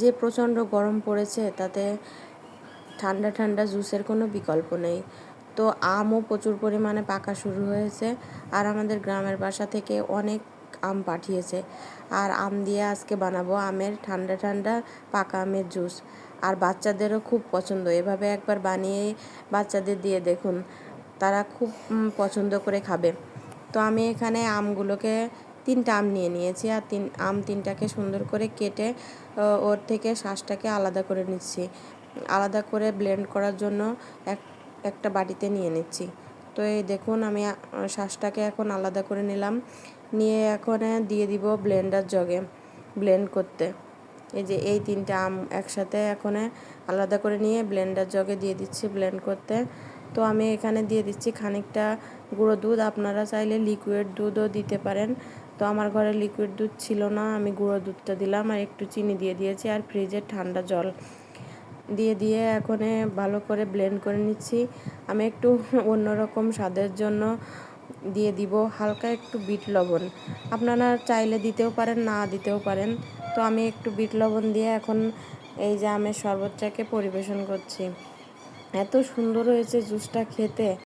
যে প্রচণ্ড গরম পড়েছে তাতে ঠান্ডা ঠান্ডা জুসের কোনো বিকল্প নেই। তো আমও প্রচুর পরিমাণে পাকা শুরু হয়েছে, আর আমাদের গ্রামের বাসা থেকে অনেক আম পাঠিয়েছে। আর আম দিয়ে আজকে বানাবো আমের ঠান্ডা ঠান্ডা পাকা আমের জুস। আর বাচ্চাদেরও খুব পছন্দ, এভাবে একবার বানিয়ে বাচ্চাদের দিয়ে দেখুন, তারা খুব পছন্দ করে খাবে। তো আমি এখানে আমগুলোকে 3টা আম নিয়ে নিয়েছি, আর তিনটাকে সুন্দর করে কেটে ওর থেকে শাঁসটাকে আলাদা করে নিচ্ছি। আলাদা করে ব্লেন্ড করার জন্য একটা বাটিতে নিয়ে নিচ্ছি। তো এই দেখুন আমি শাঁসটাকে এখন আলাদা করে নিলাম, নিয়ে এখন দিয়ে দিব ব্লেন্ডার জগে ব্লেন্ড করতে। এই যে এই 3টা আম একসাথে এখন আলাদা করে নিয়ে ব্লেন্ডার জগে দিয়ে দিচ্ছি ব্লেন্ড করতে। তো আমি এখানে দিয়ে দিচ্ছি খানিকটা গুঁড়ো দুধ, আপনারা চাইলে লিকুইড দুধও দিতে পারেন। তো আমার ঘরে লিকুইড দুধ ছিল না, আমি গুঁড়ো দুধটা দিলাম, আর একটু চিনি দিয়ে দিয়েছি, আর ফ্রিজের ঠান্ডা জল দিয়ে এখন ভালো করে ব্লেন্ড করে নিচ্ছি। আমি একটু অন্যরকম স্বাদের জন্য দিয়ে দিব হালকা একটু বিট লবণ, আপনারা চাইলে দিতেও পারেন, না দিতেও পারেন। তো আমি একটু বিট লবণ দিয়ে এখন এই যে আমের শরবতটাকে পরিবেশন করছি। এত সুন্দর হয়েছে জুসটা খেতে।